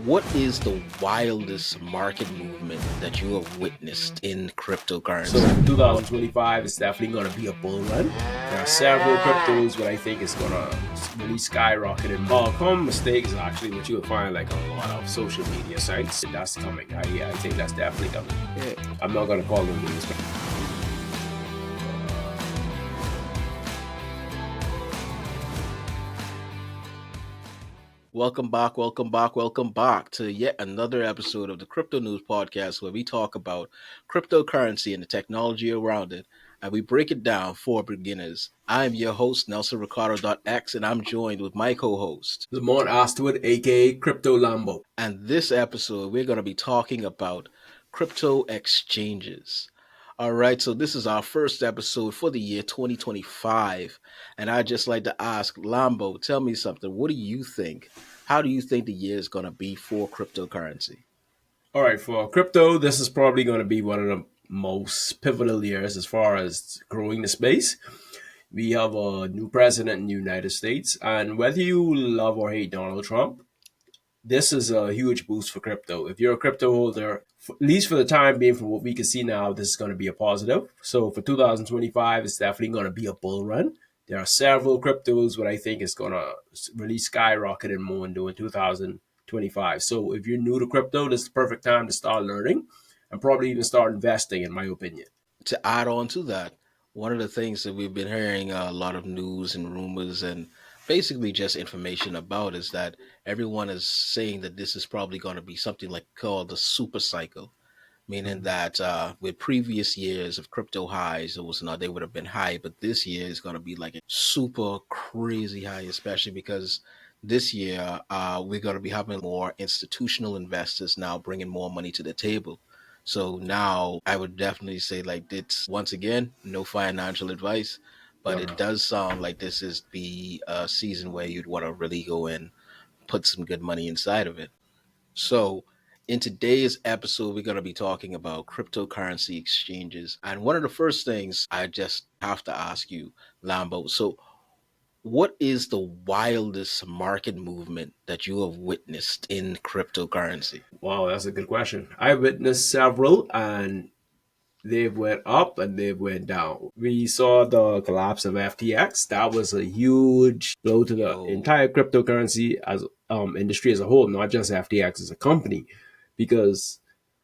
What is the wildest market movement that you have witnessed in So cryptocurrency? 2025 is definitely going to be a bull run. There are several cryptos that I think is going to really skyrocket. And common mistake is actually what you will find like on a lot of social media sites. That's coming. I think that's definitely coming. Yeah. I'm not going to call them names. Welcome back to yet another episode of the CryptoNoobz Podcast, where we talk about cryptocurrency and the technology around it, and we break it down for beginners. I'm your host, Nelson Ricardo.x, and I'm joined with my co-host. Lamont Astwood, aka Crypto Lambo. And this episode, we're going to be talking about crypto exchanges. All right, so this is our first episode for the year 2025. And I'd just like to ask Lambo, tell me something. What do you think? How do you think the year is going to be for cryptocurrency? All right, for crypto, this is probably going to be one of the most pivotal years as far as growing the space. We have a new president in the United States, and whether you love or hate Donald Trump, this is a huge boost for crypto. If you're a crypto holder, at least for the time being, from what we can see now, this is going to be a positive. So for 2025, it's definitely going to be a bull run. There are several cryptos what I think is going to really skyrocket and more into in 2025. So if you're new to crypto, this is the perfect time to start learning and probably even start investing, in my opinion. To add on to that, one of the things that we've been hearing a lot of news and rumors and basically just information about is that everyone is saying that this is probably going to be something like called the super cycle, meaning that with previous years of crypto highs, it was not they would have been high, but this year is going to be like a super crazy high, especially because this year we're going to be having more institutional investors now bringing more money to the table. So now I would definitely say like it's once again no financial advice, but it Uh, does sound like this is the season where you'd want to really go and put some good money inside of it. So, in today's episode, we're going to be talking about cryptocurrency exchanges. And one of the first things I just have to ask you, Lambo, so what is the wildest market movement that you have witnessed in cryptocurrency? wow, that's a good question. I witnessed several, and they've went up and they've went down. We saw the collapse of FTX. That was a huge blow to the Yo, entire cryptocurrency as industry as a whole, not just FTX as a company, because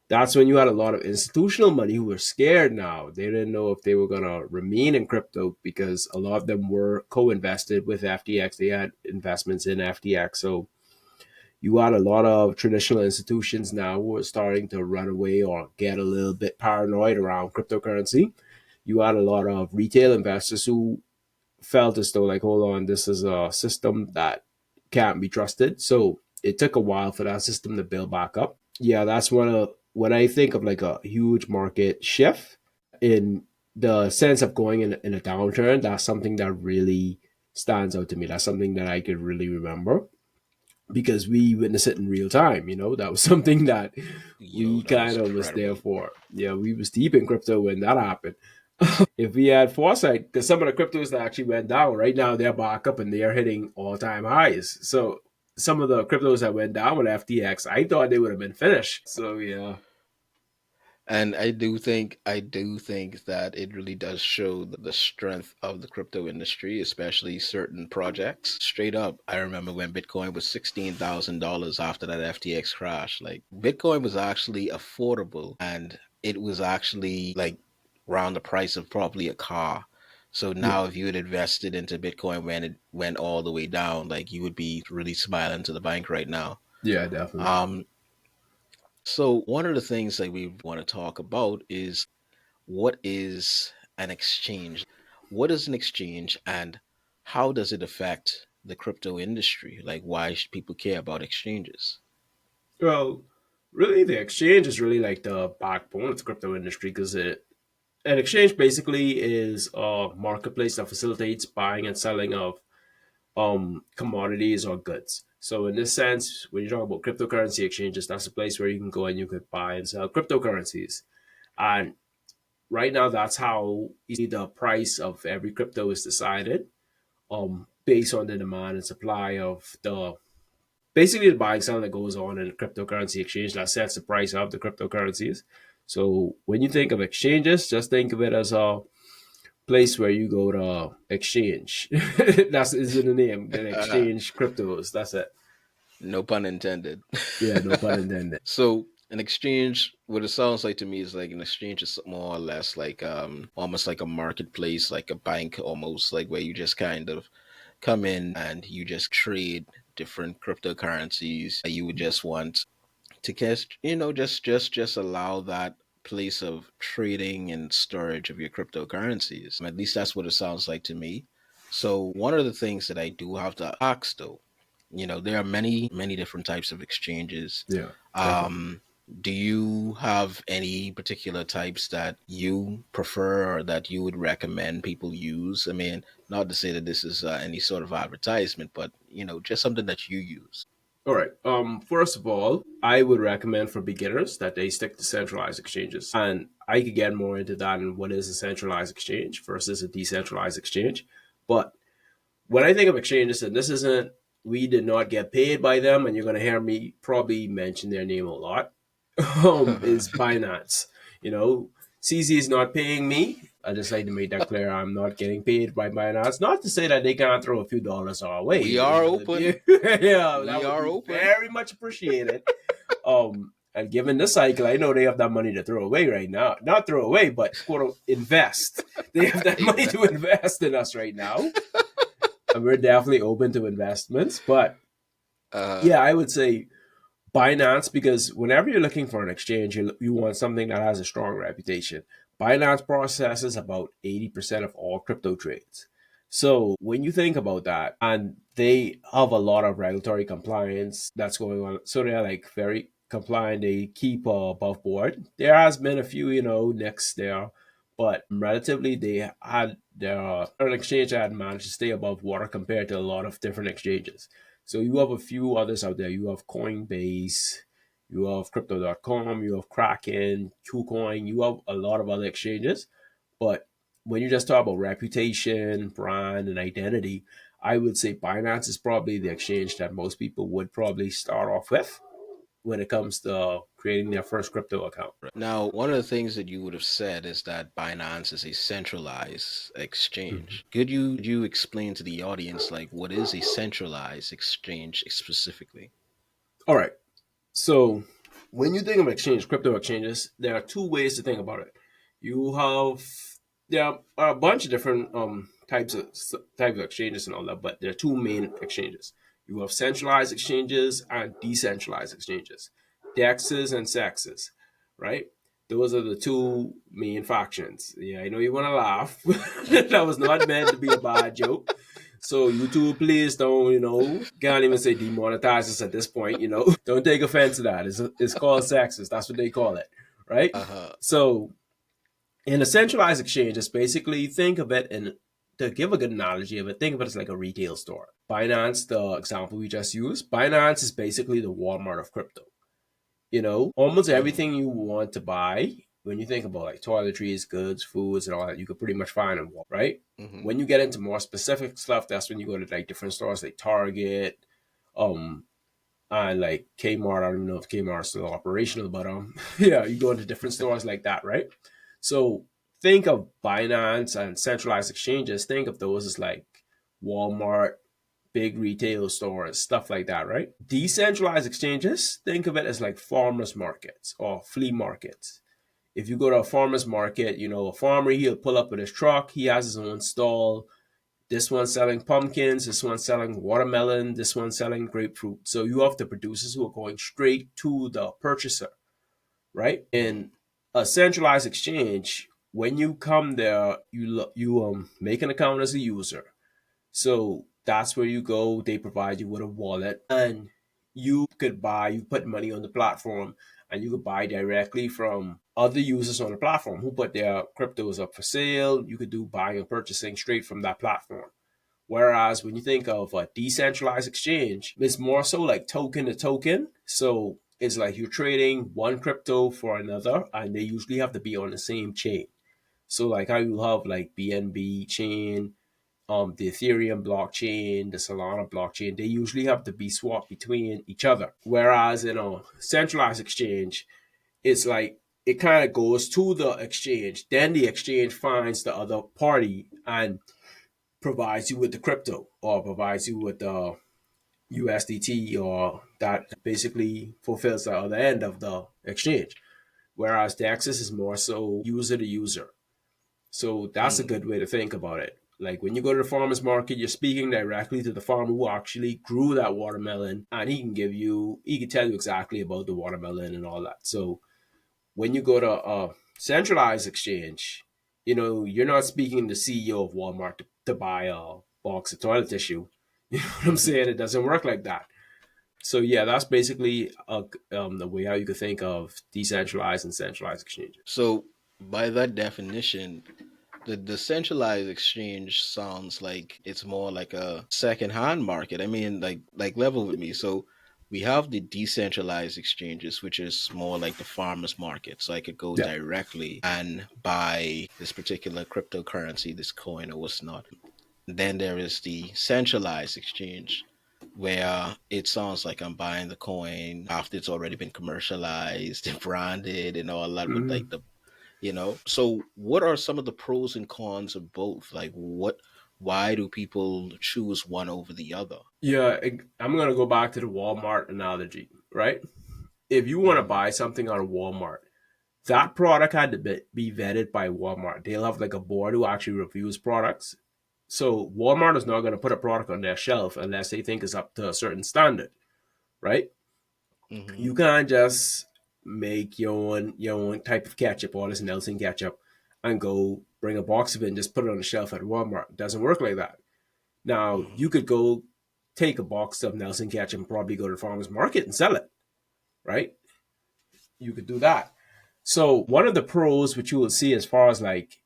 that's when you had a lot of institutional money who were scared now. They didn't know if they were going to remain in crypto because a lot of them were co-invested with FTX. They had investments in FTX. So you got a lot of traditional institutions now who are starting to run away or get a little bit paranoid around cryptocurrency. You got a lot of retail investors who felt as though, like, hold on, this is a system that can't be trusted. So it took a while for that system to build back up. Yeah, that's one of when I think of like a huge market shift in the sense of going in a downturn. That's something that really stands out to me. That's something that I could really remember because we witnessed it in real time. That was something that yo, we that was kind of was there incredible. for. Yeah, we was deep in crypto when that happened. If we had foresight, because some of the cryptos that actually went down right now, they're back up and they are hitting all-time highs. So some of the cryptos that went down with FTX, I thought they would have been finished. So yeah. And I do think that it really does show the strength of the crypto industry, especially certain projects. Straight up, I remember when Bitcoin was $16,000 after that FTX crash. Like Bitcoin was actually affordable, and it was actually like around the price of probably a car. So Yeah, now, if you had invested into Bitcoin when it went all the way down, like you would be really smiling to the bank right now. yeah, definitely. Um, so one of the things that we want to talk about is what is an exchange? What is an exchange and how does it affect the crypto industry? Like, why should people care about exchanges? Well, really, the exchange is really like the backbone of the crypto industry because an exchange basically is a marketplace that facilitates buying and selling of commodities or goods. So in this sense, when you talk about cryptocurrency exchanges, that's a place where you can go and you could buy and sell cryptocurrencies. And right now, that's how easy the price of every crypto is decided, based on the demand and supply of the basically the buying selling that goes on in a cryptocurrency exchange that sets the price of the cryptocurrencies. So when you think of exchanges, just think of it as a place where you go to exchange. That's is in the name. Then exchange cryptos. That's it. No pun intended. Yeah, no pun intended. So an exchange, what it sounds like to me is like an exchange is more or less like almost like a marketplace, like a bank almost, like where you just kind of come in and you just trade different cryptocurrencies. You would just want to catch, just allow that place of trading and storage of your cryptocurrencies. At least that's what it sounds like to me. So one of the things that I do have to ask though, there are many different types of exchanges. Yeah, definitely. um do you have any particular types that you prefer or that you would recommend people use? I mean, not to say that this is any sort of advertisement, but just something that you use. All right. First of all, I would recommend for beginners that they stick to centralized exchanges. And I could get more into that and what is a centralized exchange versus a decentralized exchange. But when I think of exchanges, and this isn't, we did not get paid by them, and you're going to hear me probably mention their name a lot, is Binance. You know, CZ is not paying me. I just like to make that clear. I'm not getting paid by Binance. Not to say that they can't throw a few dollars our way. We are open. Yeah, that We would are be open. very much appreciated. And given the cycle, I know they have that money to throw away right now. Not throw away, but quote unquote, invest. They have that money to Invest. invest in us right now. And we're definitely open to investments. But uh yeah, I would say Binance, because whenever you're looking for an exchange, you want something that has a strong reputation. Binance processes about 80% of all crypto trades. So when you think about that, and they have a lot of regulatory compliance that's going on, so they're like very compliant. They keep above board. There has been a few, nicks there, but relatively they had their an exchange that had managed to stay above water compared to a lot of different exchanges. So you have a few others out there. You have Coinbase, you have Crypto.com, you have Kraken, KuCoin, you have a lot of other exchanges. But when you just talk about reputation, brand, and identity, I would say Binance is probably the exchange that most people would probably start off with when it comes to creating their first crypto account. Now, one of the things that you would have said is that Binance is a centralized Mhm. exchange. Could you explain to the audience like what is a centralized exchange specifically? All right. So when you think of exchange, crypto exchanges, there are two ways to think about it. You have there are a bunch of different types of exchanges and all that, but there are two main exchanges. You have centralized exchanges and decentralized exchanges, DEXs and SEXs, right? Those are the two main factions. Yeah, I know you want to laugh. That was not meant to be a bad joke. So YouTube, please don't, can't even say demonetize us at this point. Don't take offense to that. It's called sexist. That's what they call it, right? Uh-huh. So in a centralized exchange, it's basically think of it, and to give a good analogy of it, think of it as like a retail store. Binance, the example we just used, Binance is basically the Walmart of crypto. Almost Hmm. everything you want to buy, when you think about like toiletries, goods, foods, and all that, you could pretty much find in Walmart, right? Hmm. When you get into more specific stuff, that's when you go to like different stores like Target, um, and like Kmart. I don't even know if Kmart is still operational, but yeah, you go into different stores like that, right? So think of Binance and centralized exchanges. Think of those as like Walmart, big retail stores, stuff like that, right? Decentralized exchanges, think of it as like farmers markets or flea markets. If you go to a farmer's market, a farmer, he'll pull up with his truck, he has his own stall. This one's selling pumpkins, this one's selling watermelon, this one's selling grapefruit. So you have the producers who are going straight to the purchaser, right? Hmm. In a centralized exchange, when you come there, you make an account as a user. So that's where you go. They provide you with a wallet, and you put money on the platform, and you could buy directly from other users on the platform who put their cryptos up for sale. You could do buying and purchasing straight from that platform. Whereas when you think of a decentralized exchange, it's more so like token to token. So it's like you're trading one crypto for another, and they usually have to be on the same chain. So like how you have like BNB chain, the Ethereum blockchain, the Solana blockchain, they usually have to be swapped between each other. Whereas in a centralized exchange, it's like it kind of goes to the exchange, then the exchange finds the other party and provides you with the crypto or provides you with the USDT, or that basically fulfills the other end of the exchange. Whereas the access is more so user to user. So that's a Mm. good way to think about it. Like when you go to the farmer's market, you're speaking directly to the farmer who actually grew that watermelon, and he can tell you exactly about the watermelon and all that. So when you go to a centralized exchange, you're not speaking to the CEO of Walmart to buy a box of toilet tissue. You know what I'm saying? It doesn't work like that. So yeah, that's basically the way how you could think of decentralized and centralized exchanges. So by that definition, the decentralized exchange sounds like it's more like a second-hand market. I mean, like level with me. So we have the decentralized exchanges, which is more like the farmers market. So I could go Yeah. directly and buy this particular cryptocurrency, this coin or what's not. Then there is the centralized exchange, where it sounds like I'm buying the coin after it's already been commercialized and branded and all that with like Mhm. the. So what are some of the pros and cons of both? Like why do people choose one over the other? Yeah, I'm gonna go back to the Walmart analogy, right? If you want to Hmm. buy something on Walmart, that product had to be vetted by Walmart. They'll have like a board who actually reviews products. So Walmart is not going to put a product on their shelf unless they think it's up to a certain standard, right? Hmm. You can't just make your own type of ketchup, all this Nelson ketchup, and go bring a box of it and just put it on the shelf at Walmart. It doesn't work like that. Now Hmm. you could go take a box of Nelson ketchup and probably go to the farmer's market and sell it, right? You could do that. So one of the pros which you will see as far as like,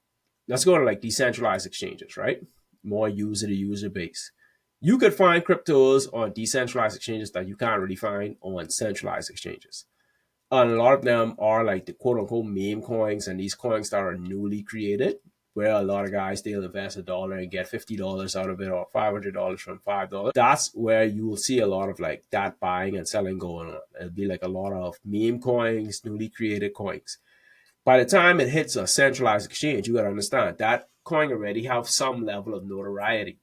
let's go to like decentralized exchanges, right? More user to user base. You could find cryptos on decentralized exchanges that you can't really find on centralized exchanges. And a lot of them are like the quote unquote meme coins, and these coins that are newly created, where a lot of guys they'll invest $1 and get $50 out of it, or $500 from $5. That's where you will see a lot of like that buying and selling going on. It'll be like a lot of meme coins, newly created coins. By the time it hits a centralized exchange, you gotta understand that coin already have some level of notoriety.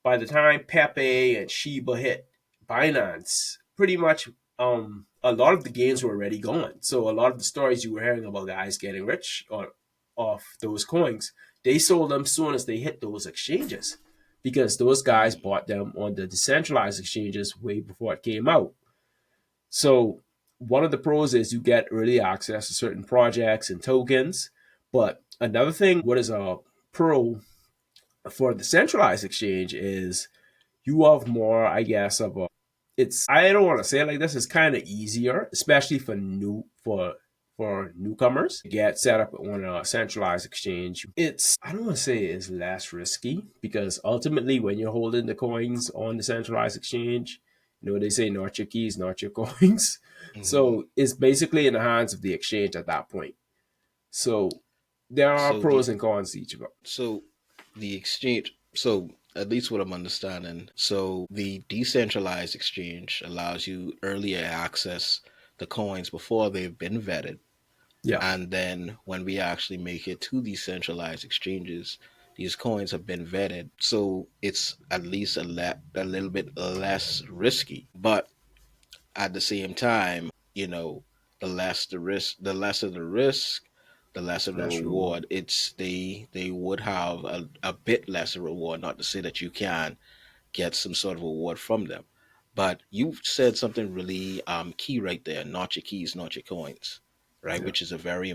By the time Pepe and Shiba hit Binance, pretty much a lot of the gains were already gone. So a lot of the stories you were hearing about guys getting rich or off those coins, they sold them soon as they hit those exchanges because those guys Hmm. bought them on the decentralized exchanges way before it came out. So one of the pros is you get early access to certain projects and tokens. But another thing, what is a pro for the centralized exchange is you have more, I guess, of a. It's I don't want to say it like this. It's kind of easier, especially for newcomers to get set up on a centralized exchange. It's I don't want to say it's less risky because ultimately, when you're holding the coins on the centralized exchange, they say not your keys, not your coins. Hmm. So it's basically in the hands of the exchange at that point. So there are So the pros and cons to each of them. so the exchange. So at least what I'm understanding. So the decentralized exchange allows you earlier access the coins before they've been vetted. Yeah, And then when we actually make it to these centralized exchanges, these coins have been vetted. So it's at least a little bit less risky. But at the same time, the less the risk, the lesser the risk, the lesser the that's reward. reward. They would have a bit lesser reward. Not to say that you can get some sort of reward from them. But you said something really key right there. Not your keys, not your coins, right? Yeah, Which is a very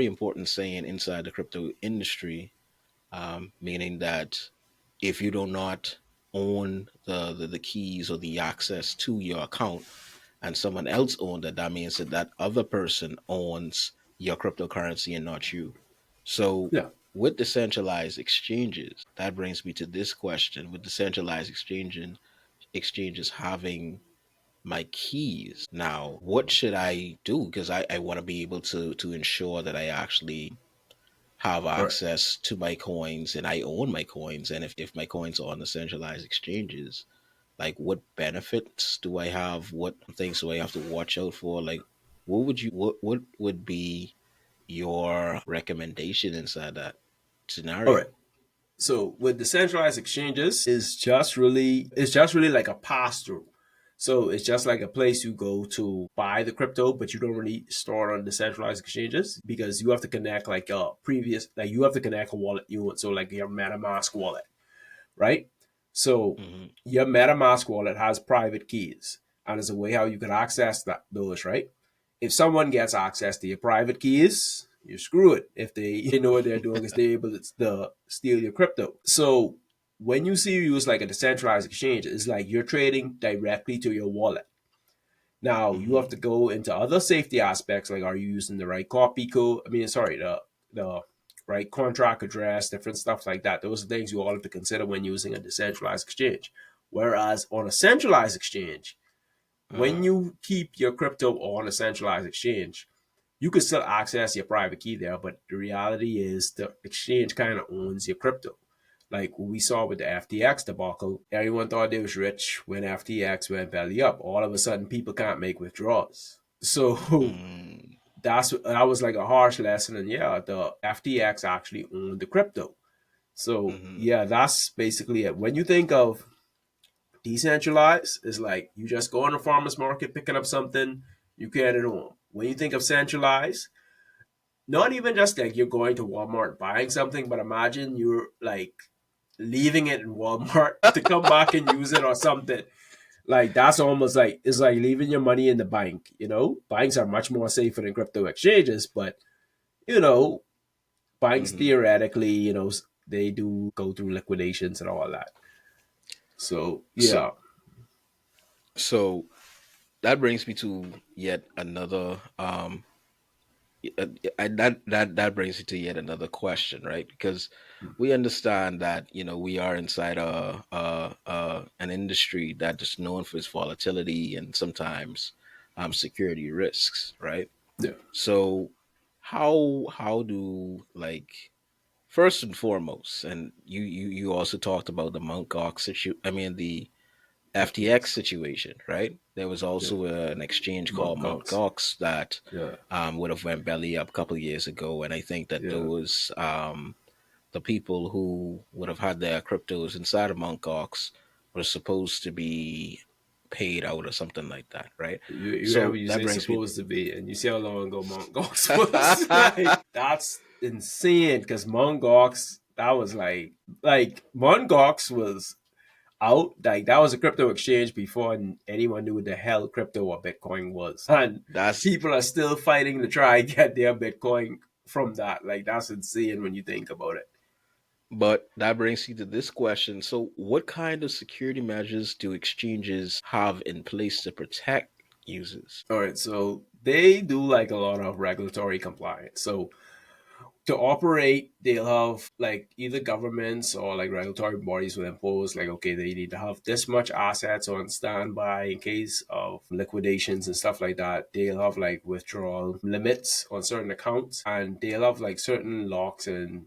important saying inside the crypto industry, meaning that if you do not own the keys or the access to your account and someone else owned it, that means that that other person owns your cryptocurrency and not you. So yeah, with decentralized exchanges, that brings me to this question: with decentralized exchanges having my keys, now what should I do? Because I want to be able to ensure that I actually have All right. access to my coins and I own my coins, and if my coins are on the centralized exchanges, like what benefits do I have? What things do I have to watch out for? Like what would be your recommendation inside that All right. scenario? So with decentralized exchanges, it's just really like a pass through. So it's just like a place you go to buy the crypto, but you don't really store it on decentralized exchanges because you have to connect like a previous like you have to connect a wallet you want. So like your MetaMask wallet, right? So Hmm. your MetaMask wallet has private keys, and there's a way how you can access those, right? If someone gets access to your private keys, you screw it. If they know what they're doing, is they able to steal your crypto. So when you see you use like a decentralized exchange, it's like you're trading directly to your wallet. Now you have Hmm. to go into other safety aspects, like are you using the right copy code? I mean, sorry, the right contract address, different stuff like that. Those are things you all have to consider when using a decentralized exchange. Whereas on a centralized exchange, when Uh, you keep your crypto on a centralized exchange, you can still access your private key there, but the reality is the exchange kind of owns your crypto. Like what we saw with the FTX debacle, everyone thought they was rich when FTX went belly up. All of a sudden, people can't make withdrawals. So mm, that was like a harsh lesson. And yeah, the FTX actually owned the crypto. So hmm. yeah, that's basically it. When you think of decentralized, it's like you just go on the farmer's market picking up something, you get it on. When you think of centralized, not even just like you're going to Walmart buying something, but imagine you're like leaving it in Walmart to come back and use it or something. Like that's almost like it's like leaving your money in the bank. Banks are much more safer than crypto exchanges, but you know, banks Hmm. theoretically, they do go through liquidations and all that. So So yeah, so that brings me to yet another that brings it to yet another question, right? Because we understand that we are inside an industry that is known for its volatility and sometimes security risks, right? yeah, So how do, like, first and foremost, and you also talked about the Mt. Gox I mean the FTX FTX, situation, right? There was yeah, also an exchange called Mt. Mt. Gox, Gox that yeah, would have went belly up a couple of years ago, and I think that yeah. those the people who would have had their cryptos inside of Mt. Gox were supposed to be paid out or something like that, right? You have So what you that say brings me. supposed to be, and you see how long ago Mt. Gox was. Like that's insane because Mt. Gox that was like Mt. Gox was out. Like that was a crypto exchange before anyone knew what the hell crypto or Bitcoin was, and That's people are still fighting to try and get their Bitcoin from that. Like that's insane when you think about it. But that brings you to this question. So, what kind of security measures do exchanges have in place to protect users? All right, so they do like a lot of regulatory compliance. So to operate, they'll have like either governments or like regulatory bodies will impose like, okay, they need to have this much assets on standby in case of liquidations and stuff like that. They'll have like withdrawal limits on certain accounts, and they'll have like certain locks and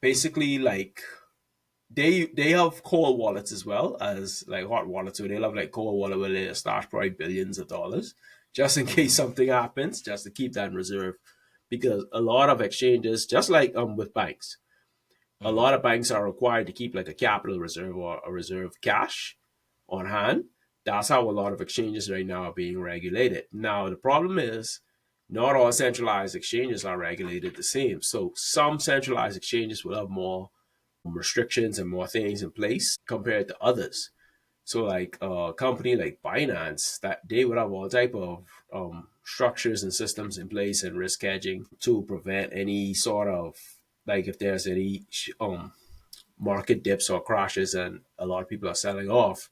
basically like they have cold wallets as well as like hot wallets. So they'll have like cold wallet where they stash probably billions of dollars just in case Hmm. something happens, just to keep that in reserve. Because a lot of exchanges, just like with banks, a Hmm. lot of banks are required to keep like a capital reserve or a reserve cash on hand. That's how a lot of exchanges right now are being regulated. Now the problem is not all centralized exchanges are regulated the same. So some centralized exchanges will have more restrictions and more things in place compared to others. So like a company like Binance, that they would have all type of structures and systems in place and risk hedging to prevent any sort of like if there's any market dips or crashes and a lot of people are selling off,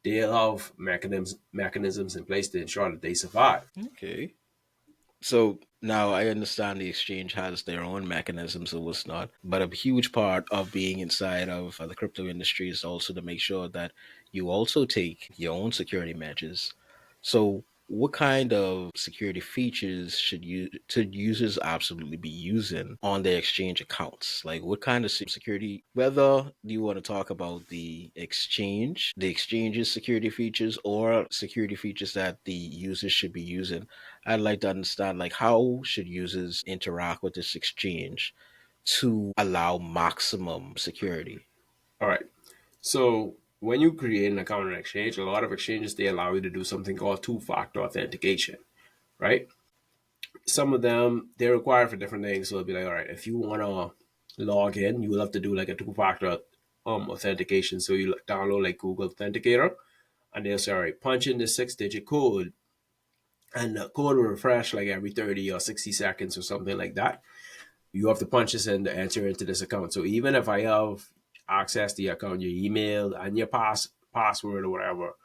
they'll have mechanisms in place to ensure that they survive. Okay. So now I understand the exchange has their own mechanisms and what's not, but a huge part of being inside of the crypto industry is also to make sure that you also take your own security measures. So, what kind of security features should users absolutely be using on their exchange accounts? Like what kind of security, whether you want to talk about the exchange's security features or security features that the users should be using. I'd like to understand like how should users interact with this exchange to allow maximum security. All right. So when you create an account on an exchange, a lot of exchanges they allow you to do something called two-factor authentication, right? Some of them they require for different things. So it'll be like, all right, if you want to log in, you will have to do like a two-factor authentication. So you download like Google Authenticator, and they'll say, all right, punch in the six-digit code, and the code will refresh like every 30 or 60 seconds or something like that. You have to punch this in to enter into this account. So even if I have access to your account, your email, and your password or whatever,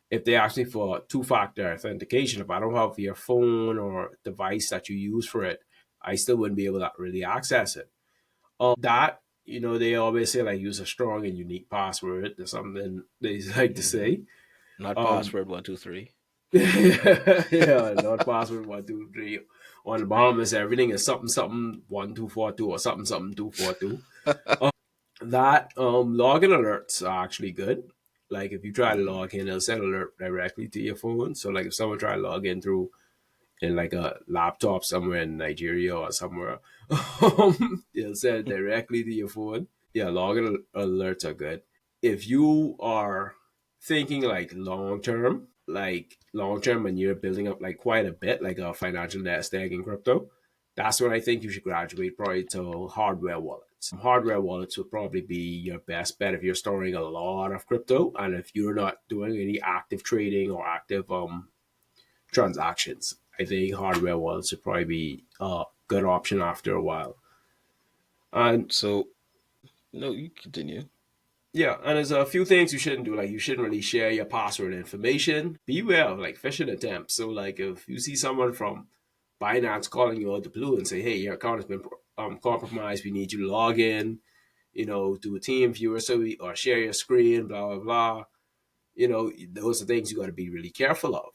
if they ask me for two-factor authentication, if I don't have your phone or device that you use for it, I still wouldn't be able to really access it. That they always say like use a strong and unique password. There's something they like to Hmm. say. Not Um, password 123. yeah, not password 123. On the bottom is everything is something something 1242 or something something 242. That login alerts are actually good. Like if you try to Hmm. log in, it'll send alert directly to your phone. So like if someone try to log in through in like a laptop somewhere in Nigeria or somewhere, it'll send it directly to your phone. Yeah, login alerts are good. If you are thinking like long term, when you're building up like quite a bit, like a financial nest egg in crypto, that's when I think you should graduate probably to hardware wallets. Hardware wallets would probably be your best bet if you're storing a lot of crypto and if you're not doing any active trading or active transactions. I think hardware wallets would probably be a good option after a while. And So no, you continue. yeah, and there's a few things you shouldn't do. Like you shouldn't really share your password information. Beware of like phishing attempts. So like if you see someone from Binance calling you out the blue and say, "Hey, your account has been compromised. We need you to log in. Do a team viewer or share your screen. Blah blah blah." Those are things you got to be really careful of.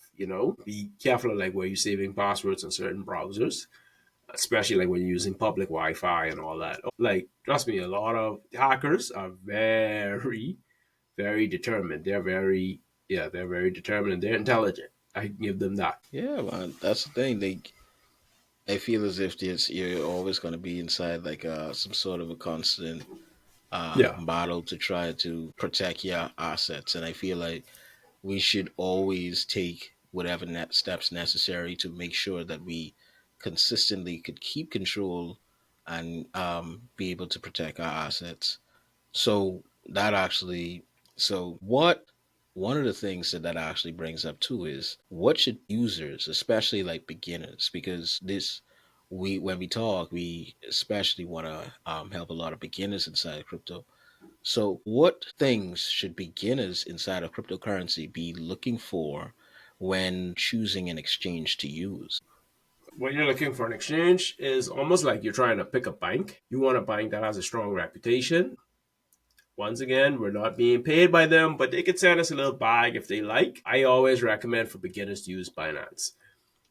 Be careful of like where you're saving passwords on certain browsers, especially like when you're using public Wi-Fi and all that. Like, trust me, a lot of hackers are very, very determined. They're very determined and they're intelligent. I can give them that. Yeah, man, that's the thing. I feel as if you're always going to be inside like some sort of a constant Yeah. battle to try to protect your assets, and I feel like we should always take whatever net steps necessary to make sure that we consistently could keep control and be able to protect our assets. So that actually, so what one of the things that actually brings up too is what should users, especially like beginners, because this we when we talk, we especially want to help a lot of beginners inside of crypto. So what things should beginners inside of cryptocurrency be looking for when choosing an exchange to use? When you're looking for an exchange is almost like you're trying to pick a bank. You want a bank that has a strong reputation. Once again, we're not being paid by them, but they could send us a little bag if they like. I always recommend for beginners to use Binance.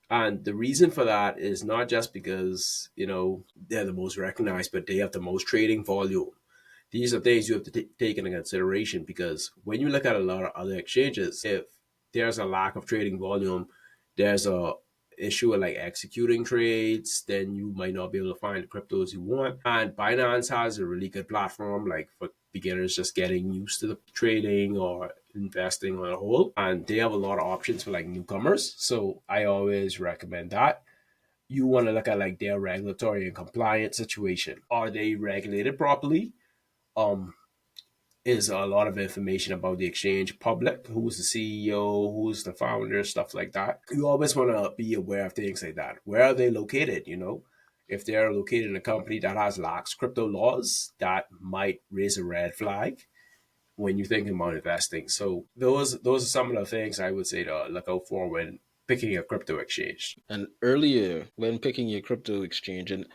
And the reason for that is not just because, they're the most recognized, but they have the most trading volume. These are things you have to take into consideration because when you look at a lot of other exchanges, if there's a lack of trading volume, there's a issue of like executing trades, then you might not be able to find the cryptos you want. And Binance has a really good platform, like for beginners just getting used to the trading or investing on a whole. And they have a lot of options for like newcomers. So I always recommend that. You want to look at like their regulatory and compliance situation. Are they regulated properly? Um, is a lot of information about the exchange public, who's the CEO, who's the founder, stuff like that. You always want to be aware of things like that. Where are they located? If they're located in a company that has lax crypto laws, that might raise a red flag when you're thinking about investing. So those are some of the things I would say to look out for when picking a crypto exchange. And earlier, when picking your crypto exchange, and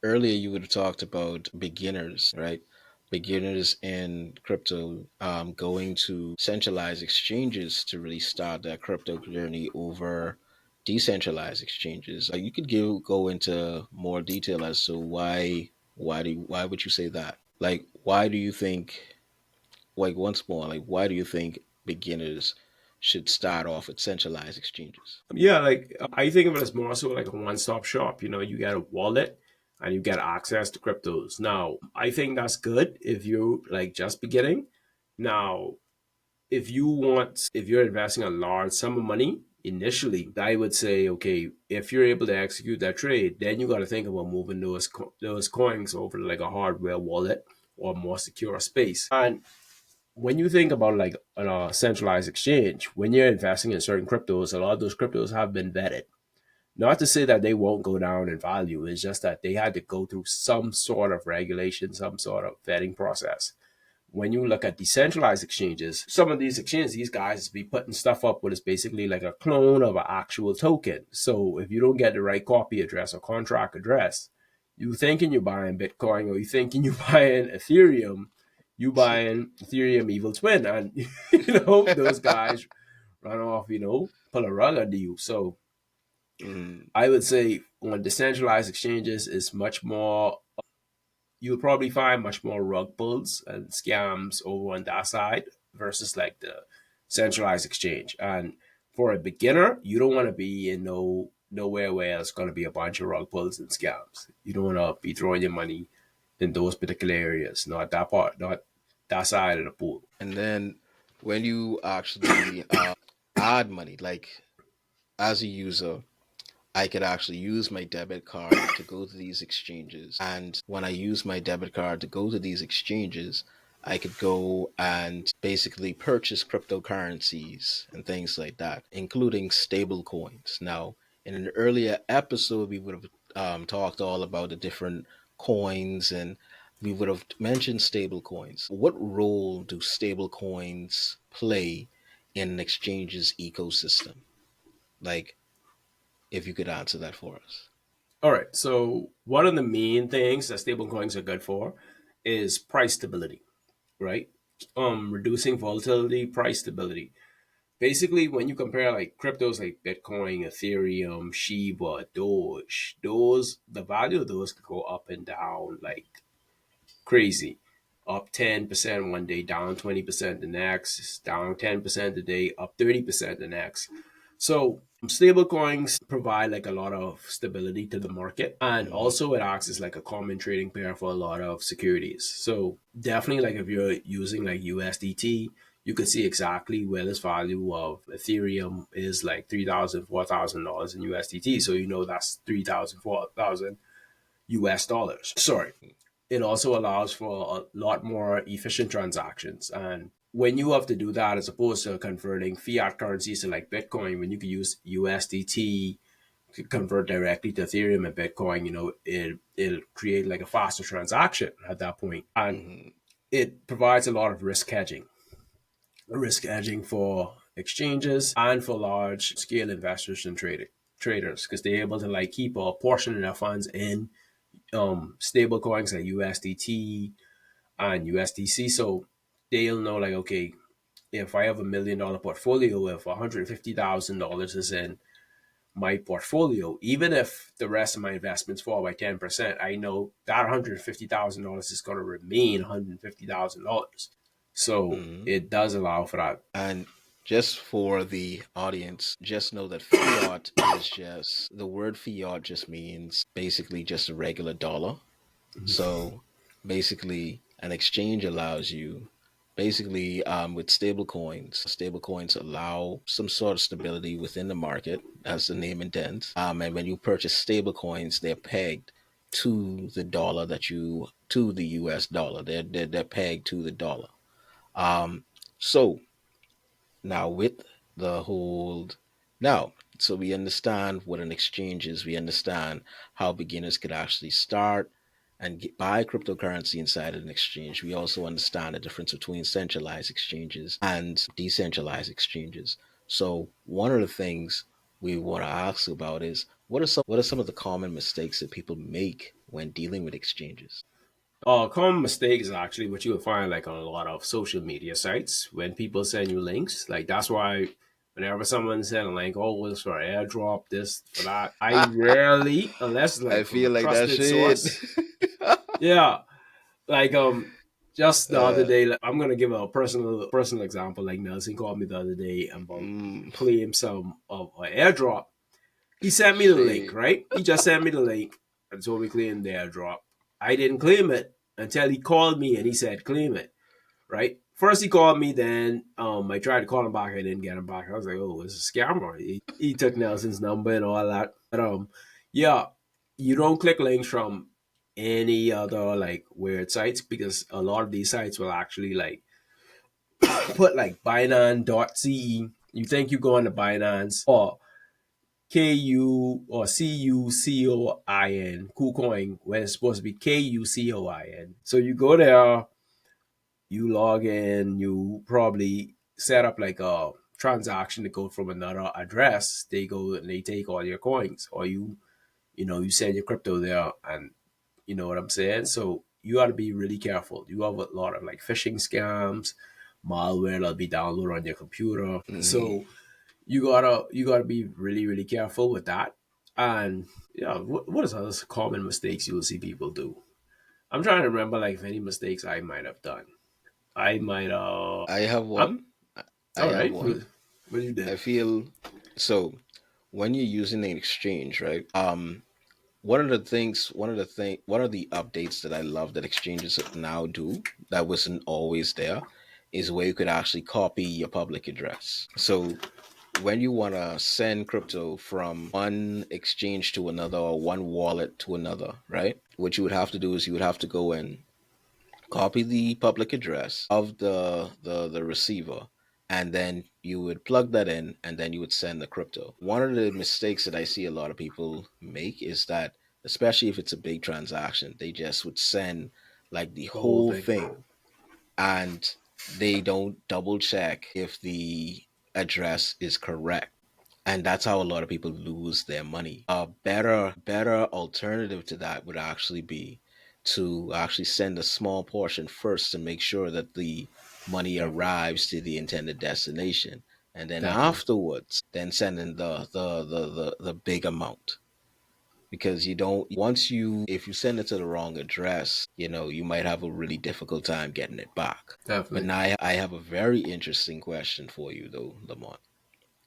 earlier you would have talked about beginners, right? beginners in crypto going to centralized exchanges to really start that crypto journey over decentralized exchanges. You could go into more detail as to why would you say that? Like why do you think like once more like why do you think beginners should start off at centralized exchanges? Yeah, like I think of it as more so like a one-stop shop. You know, you get a wallet and you get access to cryptos. Now, I think that's good if you like just beginning. Now, if you're investing a large sum of money initially, I would say, okay, if you're able to execute that trade, then you got to think about moving those coins over to like a hardware wallet or more secure space. And when you think about like a centralized exchange, when you're investing in certain cryptos, a lot of those cryptos have been vetted. Not to say that they won't go down in value, it's just that they had to go through some sort of regulation, some sort of vetting process. When you look at decentralized exchanges, some of these exchanges, these guys be putting stuff up what is basically like a clone of an actual token. So if you don't get the right copy address or contract address, you thinking you're buying Bitcoin or you thinking you're buying Ethereum, you buying Ethereum evil twin, and those guys run off, pull a rug under you. So Mm. I would say on decentralized exchanges is much more. You'll probably find much more rug pulls and scams over on that side versus like the centralized exchange. And for a beginner, you don't want to be in nowhere where it's going to be a bunch of rug pulls and scams. You don't want to be throwing your money in those particular areas, not that part, not that side of the pool. And then when you actually add money, like as a user, I could actually use my debit card to go to these exchanges. And when I use my debit card to go to these exchanges, I could go and basically purchase cryptocurrencies and things like that, including stable coins. Now, in an earlier episode, we would have talked all about the different coins and we would have mentioned stable coins. What role do stable coins play in an exchange's ecosystem? Like, if you could answer that for us. All right. So one of the main things that stablecoins are good for is price stability, right? Reducing volatility, price stability. Basically, when you compare like cryptos like Bitcoin, Ethereum, Shiba, Doge, those the value of those could go up and down like crazy. Up 10% one day, down 20% the next, down 10% the day, up 30% the next. So stable coins provide like a lot of stability to the market, and Hmm. also it acts as like a common trading pair for a lot of securities. So definitely like if you're using like USDT, you could see exactly where this value of Ethereum is like 3,000, $4,000 in USDT. So you know that's 3,000, 4,000 US dollars. Sorry. It also allows for a lot more efficient transactions. And when you have to do that, as opposed to converting fiat currencies to like Bitcoin, when you could use USDT to convert directly to Ethereum and Bitcoin, it'll create like a faster transaction at that point. And Hmm. it provides a lot of risk hedging for exchanges and for large scale investors and traders because they're able to like keep a portion of their funds in stable coins like USDT and USDC. So they'll know like, okay, if I have $1 million portfolio, if $150,000 is in my portfolio, even if the rest of my investments fall by 10%, I know that $150,000 is going to remain $150,000. So Hmm. it does allow for that. And just for the audience, just know that fiat is just the word fiat just means basically just a regular dollar. So basically, an exchange allows you, basically, with stable coins allow some sort of stability within the market, as the name intends. And when you purchase stable coins, they're pegged to the dollar to the US dollar. They're pegged to the dollar. So now with the whole now, so we understand what an exchange is. We understand how beginners could actually start and buy cryptocurrency inside an exchange. We also understand the difference between centralized exchanges and decentralized exchanges. So one of the things we want to ask about is what are some of the common mistakes that people make when dealing with exchanges? Common mistake is actually what you will find like on a lot of social media sites when people send you links. Like that's why whenever someone send a link, oh, it's for airdrop, this for that, I rarely, unless I like from a feel like that trusted shit. source. Yeah, like just the other uh, day, like, I'm gonna give a personal example. Like Nelson called me the other day about mm, claim some of an airdrop. He sent me the link, shit. right? He just sent me the link and told me claim the airdrop. I didn't claim it until he called me and he said claim it, right? First he called me, then I tried to call him back, I didn't get him back. I was like, oh, it's a scammer. He took Nelson's number and all that. But yeah, you don't click links from any other like weird sites because a lot of these sites will actually like put like Binance.ce. You think you go on to Binance or KU or CUCOIN, KuCoin, when it's supposed to be KUCOIN. So you go there, you log in, you probably set up like a transaction to go from another address. They go and they take all your coins, or you send your crypto there, and you know what I'm saying. So you got to be really careful. You have a lot of like phishing scams, malware that'll be downloaded on your computer. Mhm. So you gotta be really really careful with that. And yeah, what is other common mistakes you will see people do? I'm trying to remember like if any mistakes I might have done. I might I have I'm one. I all have right. one. What you I did? feel so when you're using an exchange, right? One of the updates that I love that exchanges now do that wasn't always there is where you could actually copy your public address. So when you want to send crypto from one exchange to another or one wallet to another, right? What you would have to do is you would have to go and copy the public address of the receiver, and then you would plug that in and then you would send the crypto. One of the mistakes that I see a lot of people make is that, especially if it's a big transaction, they just would send like the The whole whole thing. thing, and they don't double check if the address is correct, and that's how a lot of people lose their money. A better alternative to that would actually be to actually send a small portion first to make sure that the money Definitely, arrives to the intended destination, and then definitely, afterwards then send in the big amount. Because you don't once you if you send it to the wrong address, you might have a really difficult time getting it back. But definitely. now I have a very interesting question for you though, Lamont.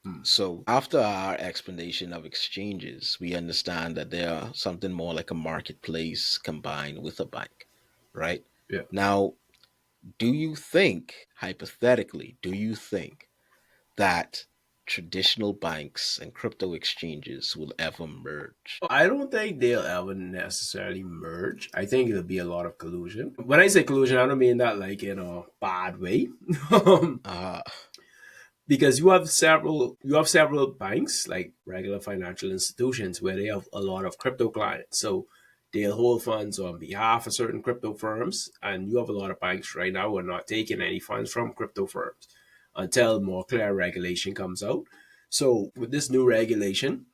Hmm. So, after our explanation of exchanges, we understand that they are something more like a marketplace combined with a bank, right? Yeah. Now, hypothetically, do you think that traditional banks and crypto exchanges will ever merge? I don't think they'll ever necessarily merge. I think it'll be a lot of collusion. When I say collusion, I don't mean that like in a bad way. Uh, Because you have several banks like regular financial institutions where they have a lot of crypto clients, so they'll hold funds on behalf of certain crypto firms, and you have a lot of banks right now who are not taking any funds from crypto firms until more clear regulation comes out. So with this new regulation,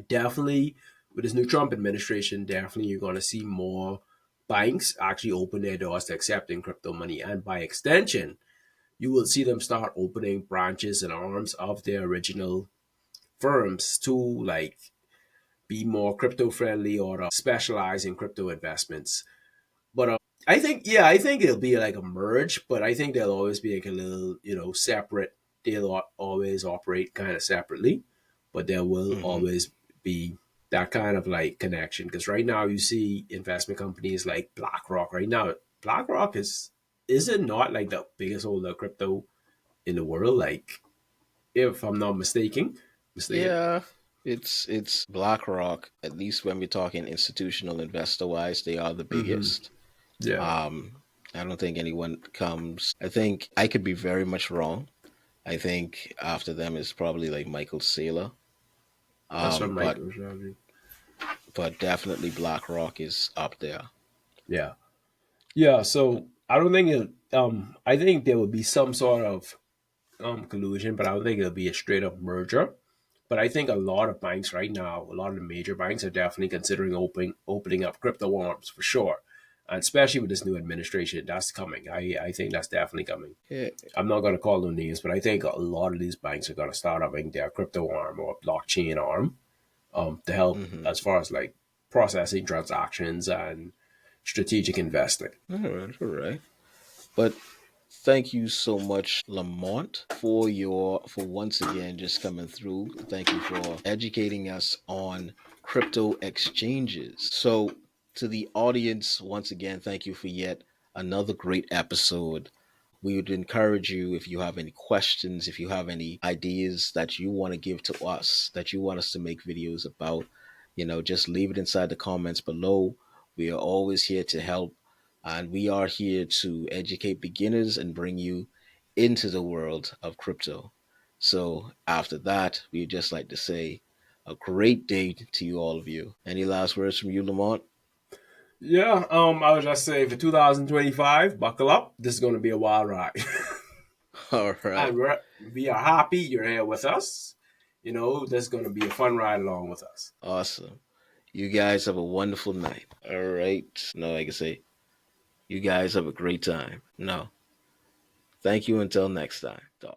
definitely, with this new Trump administration, definitely you're going to see more banks actually open their doors to accepting crypto money, and by extension you will see them start opening branches and arms of their original firms to like be more crypto friendly or specialize in crypto investments. But I think it'll be like a merge, but I think they'll always be like a little, separate. They'll always operate kind of separately, but there will mhm. always be that kind of like connection. Because right now you see investment companies like BlackRock. Right now, BlackRock is it not like the biggest holder of crypto in the world? Like, if I'm not mistaken. Yeah, it's BlackRock. At least when we're talking institutional investor wise, they are the Mm-hmm. biggest. Yeah, I don't think anyone comes. I think I could be very much wrong. I think after them is probably like Michael Saylor. that's what But Michael Shelby. definitely BlackRock is up there. Yeah, yeah. So I don't think it. I think there would be some sort of collusion, but I don't think it'll be a straight up merger. But I think a lot of banks right now, a lot of the major banks are definitely considering opening up crypto arms for sure. And especially with this new administration, that's coming. I think that's definitely coming. Yeah. I'm not going to call no names, but I think a lot of these banks are going to start having their crypto arm or blockchain arm to help Mm-hmm. as far as like processing transactions and strategic investing. All right. All right. But thank you so much, Lamont, for once again just coming through. Thank you for educating us on crypto exchanges. So to the audience, once again, thank you for yet another great episode. We would encourage you, if you have any questions, if you have any ideas that you want to give to us, that you want us to make videos about, just leave it inside the comments below. We are always here to help, and we are here to educate beginners and bring you into the world of crypto. So after that, we'd just like to say a great day to you, all of you. Any last words from you, Lamont? Yeah, I would just say for 2025, buckle up. This is going to be a wild ride. All right. And we are happy you're here with us. This is going to be a fun ride along with us. Awesome. You guys have a wonderful night. All right. No, I can say, you guys have a great time. No, thank you until next time. Dog.